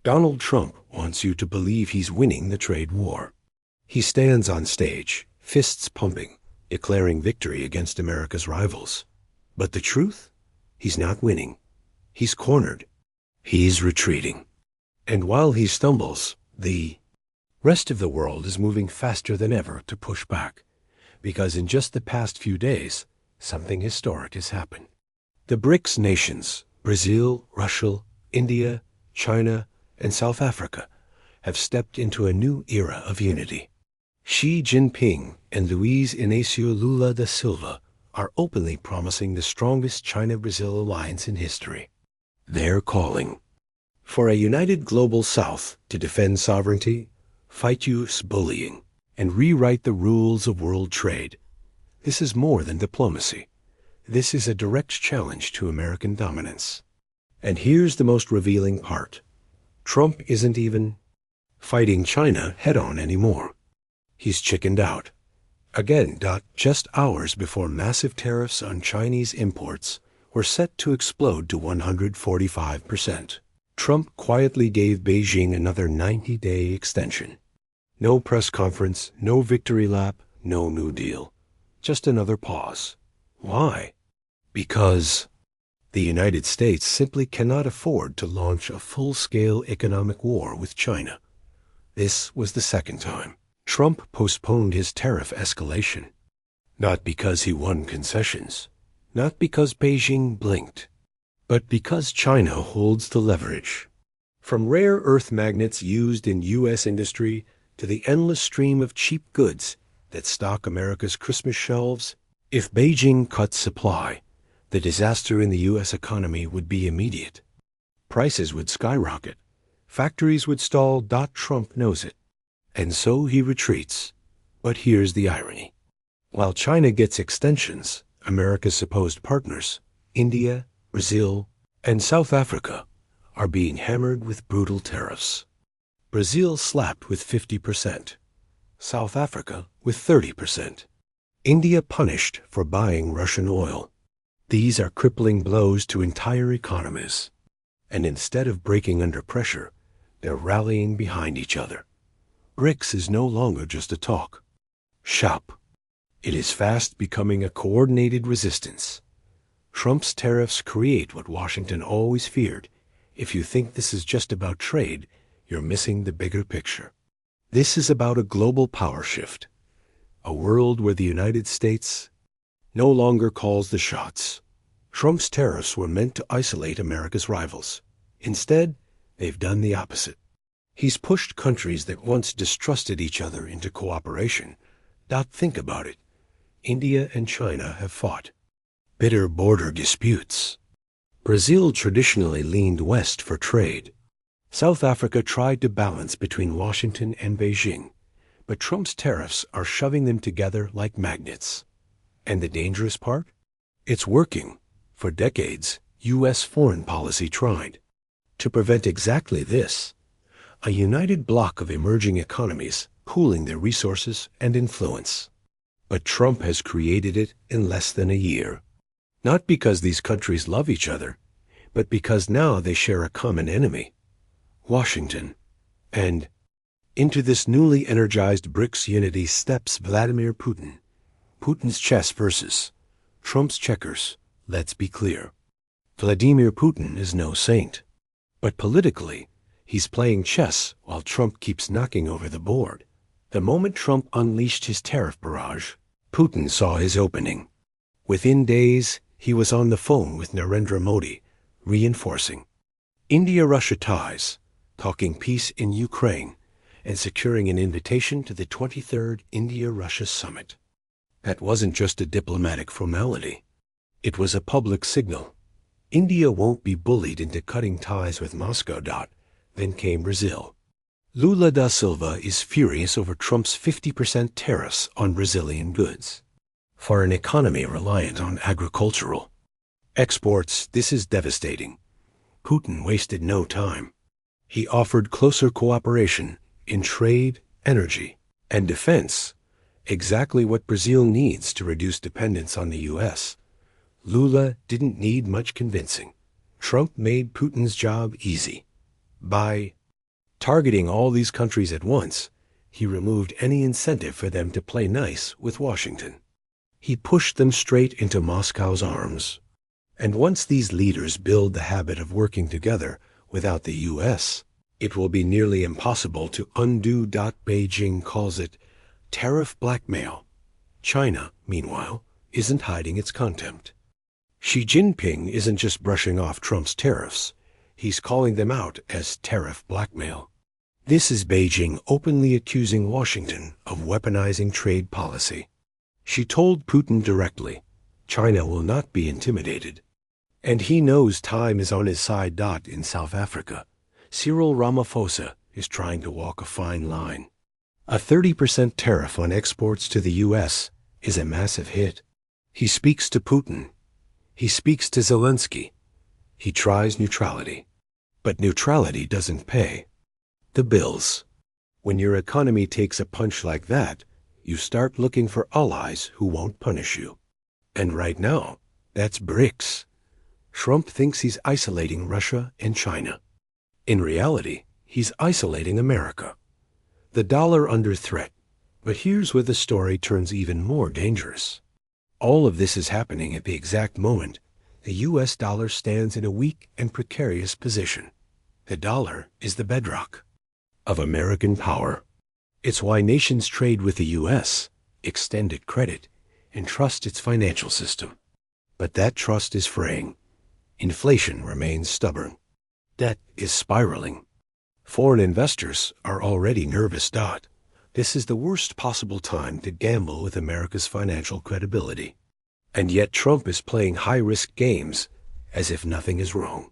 Donald Trump wants you to believe he's winning the trade war. He stands on stage, fists pumping, declaring victory against America's rivals. But the truth? He's not winning. He's cornered. He's retreating. And while he stumbles, the rest of the world is moving faster than ever to push back, because in just the past few days, something historic has happened. The BRICS nations, Brazil, Russia, India, China, and South Africa, have stepped into a new era of unity. Xi Jinping and Luiz Inácio Lula da Silva are openly promising the strongest China-Brazil alliance in history. They're calling for a united global South to defend sovereignty, fight U.S. bullying, and rewrite the rules of world trade. This is more than diplomacy. This is a direct challenge to American dominance. And here's the most revealing part. Trump isn't even fighting China head-on anymore. He's chickened out. Again, just hours before massive tariffs on Chinese imports were set to explode to 145%. Trump quietly gave Beijing another 90-day extension. No press conference, no victory lap, no New Deal. Just another pause. Why? Because the United States simply cannot afford to launch a full-scale economic war with China. This was the second time Trump postponed his tariff escalation. Not because he won concessions, not because Beijing blinked, but because China holds the leverage. From rare earth magnets used in U.S. industry to the endless stream of cheap goods that stock America's Christmas shelves, if Beijing cut supply, the disaster in the U.S. economy would be immediate. Prices would skyrocket. Factories would stall. Trump knows it. And so he retreats. But here's the irony. While China gets extensions, America's supposed partners, India, Brazil, and South Africa, are being hammered with brutal tariffs. Brazil slapped with 50%. South Africa with 30%. India punished for buying Russian oil. These are crippling blows to entire economies. And instead of breaking under pressure, they're rallying behind each other. BRICS is no longer just a talk shop. It is fast becoming a coordinated resistance. Trump's tariffs create what Washington always feared. If you think this is just about trade, you're missing the bigger picture. This is about a global power shift, a world where the United States no longer calls the shots. Trump's tariffs were meant to isolate America's rivals. Instead, they've done the opposite. He's pushed countries that once distrusted each other into cooperation. Think about it. India and China have fought bitter border disputes. Brazil traditionally leaned west for trade. South Africa tried to balance between Washington and Beijing, but Trump's tariffs are shoving them together like magnets. And the dangerous part? It's working. For decades, U.S. foreign policy tried to prevent exactly this. A united bloc of emerging economies pooling their resources and influence. But Trump has created it in less than a year. Not because these countries love each other, but because now they share a common enemy, Washington. And into this newly energized BRICS unity steps Vladimir Putin. Putin's chess versus Trump's checkers. Let's be clear. Vladimir Putin is no saint. But politically, he's playing chess while Trump keeps knocking over the board. The moment Trump unleashed his tariff barrage, Putin saw his opening. Within days, he was on the phone with Narendra Modi, reinforcing India-Russia ties, talking peace in Ukraine, and securing an invitation to the 23rd India-Russia summit. That wasn't just a diplomatic formality. It was a public signal. India won't be bullied into cutting ties with Moscow. Then came Brazil. Lula da Silva is furious over Trump's 50% tariffs on Brazilian goods. For an economy reliant on agricultural exports, this is devastating. Putin wasted no time. He offered closer cooperation in trade, energy, and defense, exactly what Brazil needs to reduce dependence on the U.S. Lula didn't need much convincing. Trump made Putin's job easy by Targeting all these countries at once, he removed any incentive for them to play nice with Washington. He pushed them straight into Moscow's arms. And once these leaders build the habit of working together without the U.S., it will be nearly impossible to undo. Beijing calls it tariff blackmail. China, meanwhile, isn't hiding its contempt. Xi Jinping isn't just brushing off Trump's tariffs. He's calling them out as tariff blackmail. This is Beijing openly accusing Washington of weaponizing trade policy. She told Putin directly, China will not be intimidated. And he knows time is on his side. In South Africa, Cyril Ramaphosa is trying to walk a fine line. A 30% tariff on exports to the U.S. is a massive hit. He speaks to Putin. He speaks to Zelensky. He tries neutrality. But neutrality doesn't pay the bills. When your economy takes a punch like that, you start looking for allies who won't punish you. And right now, that's BRICS. Trump thinks he's isolating Russia and China. In reality, he's isolating America. The dollar under threat. But here's where the story turns even more dangerous. All of this is happening at the exact moment the U.S. dollar stands in a weak and precarious position. The dollar is the bedrock of American power. It's why nations trade with the U.S., extend it credit, and trust its financial system. But that trust is fraying. Inflation remains stubborn. Debt is spiraling. Foreign investors are already nervous. This is the worst possible time to gamble with America's financial credibility. And yet Trump is playing high-risk games as if nothing is wrong.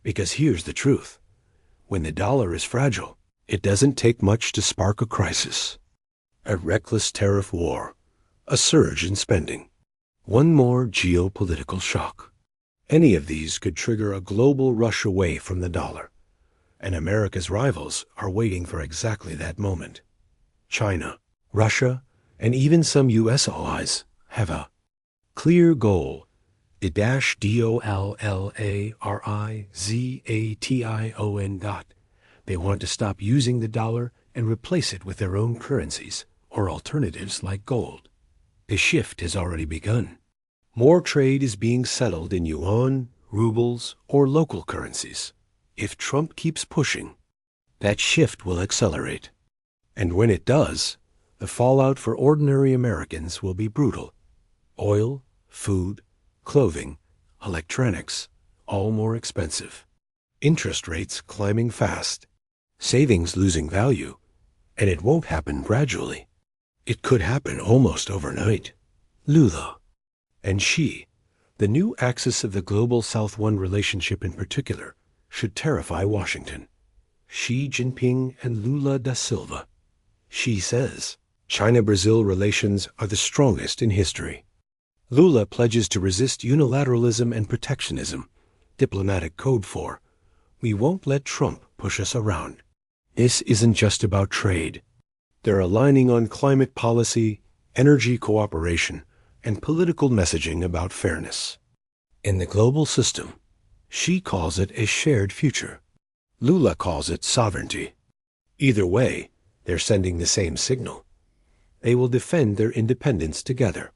Because here's the truth. When the dollar is fragile, it doesn't take much to spark a crisis. A reckless tariff war, a surge in spending, one more geopolitical shock. Any of these could trigger a global rush away from the dollar. And America's rivals are waiting for exactly that moment. China, Russia, and even some U.S. allies have a clear goal. $DOLLARIZATION. They want to stop using the dollar and replace it with their own currencies or alternatives like gold. The shift has already begun. More trade is being settled in yuan, rubles, or local currencies. If Trump keeps pushing, that shift will accelerate. And when it does, the fallout for ordinary Americans will be brutal. Oil, food, clothing, electronics, all more expensive. Interest rates climbing fast. Savings losing value. And it won't happen gradually. It could happen almost overnight. Lula and Xi, the new axis of the global South-1 relationship in particular, should terrify Washington. Xi Jinping and Lula da Silva. Xi says, China-Brazil relations are the strongest in history. Lula pledges to resist unilateralism and protectionism, diplomatic code for, we won't let Trump push us around. This isn't just about trade. They're aligning on climate policy, energy cooperation, and political messaging about fairness. In the global system, Xi calls it a shared future. Lula calls it sovereignty. Either way, they're sending the same signal. They will defend their independence together.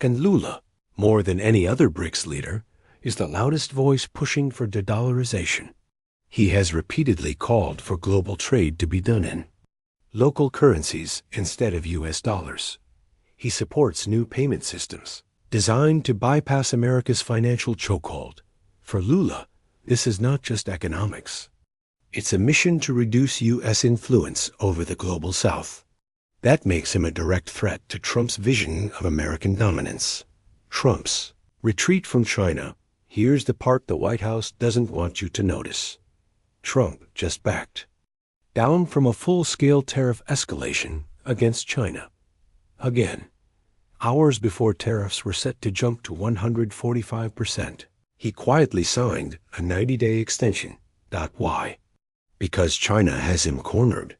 And Lula, more than any other BRICS leader, is the loudest voice pushing for de-dollarization. He has repeatedly called for global trade to be done in local currencies instead of U.S. dollars. He supports new payment systems designed to bypass America's financial chokehold. For Lula, this is not just economics. It's a mission to reduce U.S. influence over the global South. That makes him a direct threat to Trump's vision of American dominance. Trump's retreat from China. Here's the part the White House doesn't want you to notice. Trump just backed down from a full-scale tariff escalation against China. Again, hours before tariffs were set to jump to 145%, he quietly signed a 90-day extension. Why? Because China has him cornered.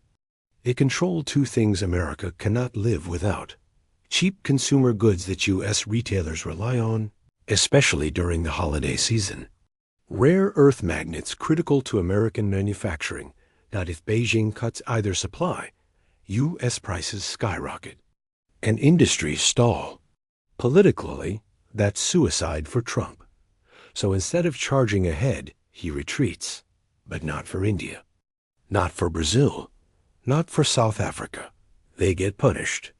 They control two things America cannot live without: cheap consumer goods that U.S. retailers rely on, especially during the holiday season; rare earth magnets critical to American manufacturing If Beijing cuts either supply, U.S. prices skyrocket, and industries stall. Politically, that's suicide for Trump. So instead of charging ahead, he retreats. But not for India. Not for Brazil. Not for South Africa. They get punished.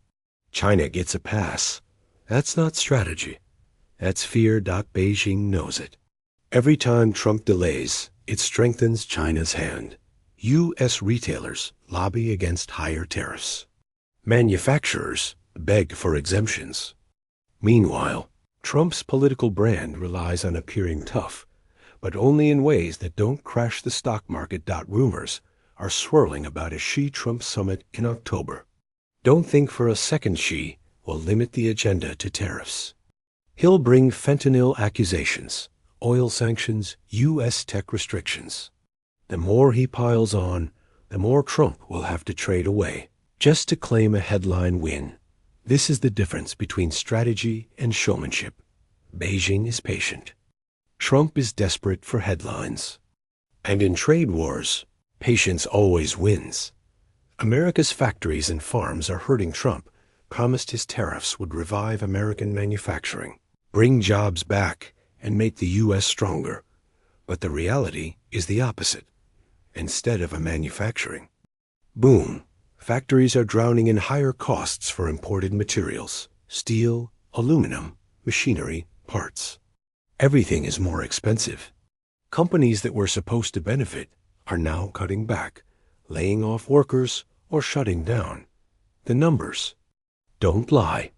China gets a pass. That's not strategy. That's fear. Beijing knows it. Every time Trump delays, it strengthens China's hand. U.S. retailers lobby against higher tariffs. Manufacturers beg for exemptions. Meanwhile, Trump's political brand relies on appearing tough, but only in ways that don't crash the stock market. Rumors are swirling about a Xi-Trump summit in October. Don't think for a second Xi will limit the agenda to tariffs. He'll bring fentanyl accusations, oil sanctions, U.S. tech restrictions. The more he piles on, the more Trump will have to trade away just to claim a headline win. This is the difference between strategy and showmanship. Beijing is patient. Trump is desperate for headlines. And in trade wars, patience always wins. America's factories and farms are hurting. Trump promised his tariffs would revive American manufacturing, bring jobs back, and make the U.S. stronger. But the reality is the opposite. Instead of a manufacturing boom, factories are drowning in higher costs for imported materials, steel, aluminum, machinery, parts. Everything is more expensive. Companies that were supposed to benefit are now cutting back, laying off workers, or shutting down. The numbers don't lie.